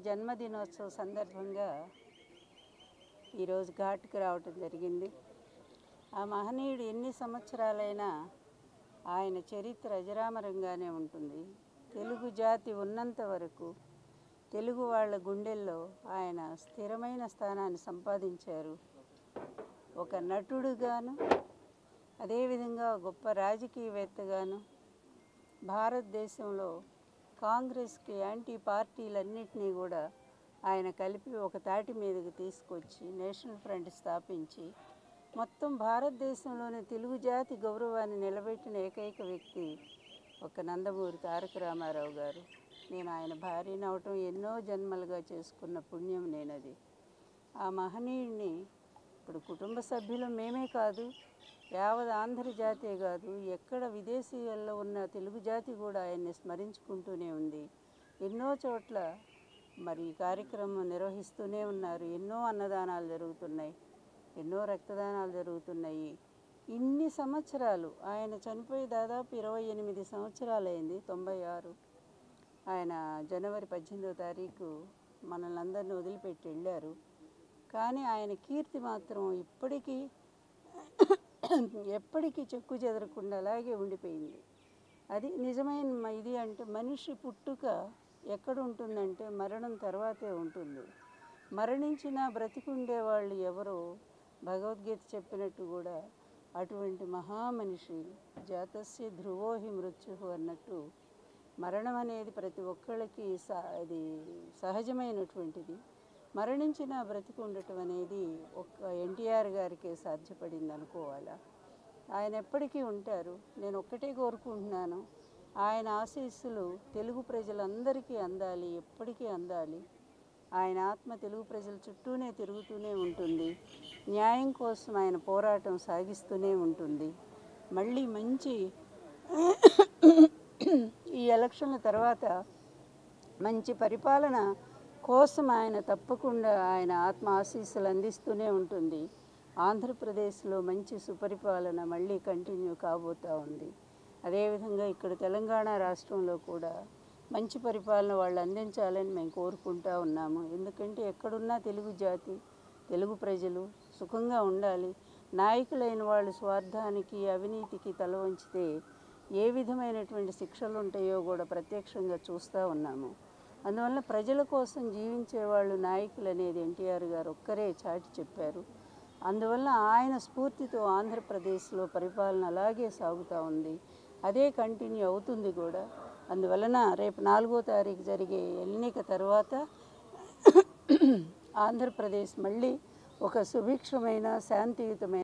జన్మదినోత్సవ సందర్భంగా ఈరోజు ఘాట్కి రావటం జరిగింది. ఆ మహనీయుడు ఎన్ని సంవత్సరాలైనా ఆయన చరిత్ర అజరామరంగానే ఉంటుంది. తెలుగు జాతి ఉన్నంత వరకు తెలుగు వాళ్ళ గుండెల్లో ఆయన స్థిరమైన స్థానాన్ని సంపాదించారు. ఒక నటుడుగాను, అదేవిధంగా గొప్ప రాజకీయవేత్తగాను భారతదేశంలో కాంగ్రెస్కి యాంటీ పార్టీలన్నింటినీ కూడా ఆయన కలిపి ఒక తాటి మీదకి తీసుకొచ్చి నేషనల్ ఫ్రంట్ స్థాపించి మొత్తం భారతదేశంలోని తెలుగు జాతి గౌరవాన్ని నిలబెట్టిన ఏకైక వ్యక్తి ఒక నందమూరి తారక రామారావు గారు. నేను ఆయన భార్యని అవటం ఎన్నో జన్మలుగా చేసుకున్న పుణ్యం నేనది. ఆ మహనీయుడిని ఇప్పుడు కుటుంబ సభ్యులు మేమే కాదు, యావత్ ఆంధ్ర జాతే కాదు, ఎక్కడ విదేశీయాల్లో ఉన్న తెలుగు జాతి కూడా ఆయన్ని స్మరించుకుంటూనే ఉంది. ఎన్నో చోట్ల మరి ఈ కార్యక్రమం నిర్వహిస్తూనే ఉన్నారు. ఎన్నో అన్నదానాలు జరుగుతున్నాయి, ఎన్నో రక్తదానాలు జరుగుతున్నాయి. ఇన్ని సంవత్సరాలు ఆయన చనిపోయి దాదాపు 28 సంవత్సరాలైంది. 96 ఆయన జనవరి 18వ తారీఖు మనల్ని అందరినీ వదిలిపెట్టి వెళ్ళారు. కానీ ఆయన కీర్తి మాత్రం ఎప్పటికీ చెక్కు చెదరకుండా అలాగే ఉండిపోయింది. అది నిజమైన ఇది. అంటే మనిషి పుట్టుక ఎక్కడ ఉంటుందంటే మరణం తర్వాతే ఉంటుంది. మరణించిన బ్రతికుండే వాళ్ళు ఎవరో భగవద్గీత చెప్పినట్టు కూడా అటువంటి మహామనిషి జాతస్య ధ్రువోహి మృత్యు అన్నట్టు మరణం అనేది ప్రతి ఒక్కళ్ళకి అది సహజమైనటువంటిది. మరణించిన బ్రతికి ఉండటం అనేది ఒక్క ఎన్టీఆర్ గారికే సాధ్యపడింది అనుకోవాలా. ఆయన ఎప్పటికీ ఉంటారు. నేను ఒక్కటే కోరుకుంటున్నాను, ఆయన ఆశీస్సులు తెలుగు ప్రజలందరికీ అందాలి, ఎప్పటికీ అందాలి. ఆయన ఆత్మ తెలుగు ప్రజల చుట్టూనే తిరుగుతూనే ఉంటుంది. న్యాయం కోసం ఆయన పోరాటం సాగిస్తూనే ఉంటుంది. మళ్ళీ మంచి ఈ ఎలక్షన్ల తర్వాత మంచి పరిపాలన కోసం ఆయన తప్పకుండా ఆయన ఆత్మ ఆశీస్సులు అందిస్తూనే ఉంటుంది. ఆంధ్రప్రదేశ్లో మంచి సుపరిపాలన మళ్ళీ కంటిన్యూ కాబోతూ ఉంది. అదేవిధంగా ఇక్కడ తెలంగాణ రాష్ట్రంలో కూడా మంచి పరిపాలన వాళ్ళు అందించాలని మేము కోరుకుంటూ ఉన్నాము. ఎందుకంటే ఎక్కడున్నా తెలుగు జాతి, తెలుగు ప్రజలు సుఖంగా ఉండాలి. నాయకులైన వాళ్ళు స్వార్థానికి, అవినీతికి తల వంచితే ఏ విధమైనటువంటి శిక్షలు ఉంటాయో కూడా ప్రత్యక్షంగా చూస్తూ ఉన్నాము. అందువల్ల ప్రజల కోసం జీవించేవాళ్ళు నాయకులు అనేది ఎన్టీఆర్ గారు ఒక్కరే చాటి చెప్పారు. అందువల్ల ఆయన స్ఫూర్తితో ఆంధ్రప్రదేశ్లో పరిపాలన అలాగే సాగుతూ ఉంది. అదే కంటిన్యూ అవుతుంది కూడా. అందువలన రేపు 4వ తారీఖు జరిగే ఎన్నిక తర్వాత ఆంధ్రప్రదేశ్ మళ్ళీ ఒక సుభిక్షమైన శాంతియుతమైన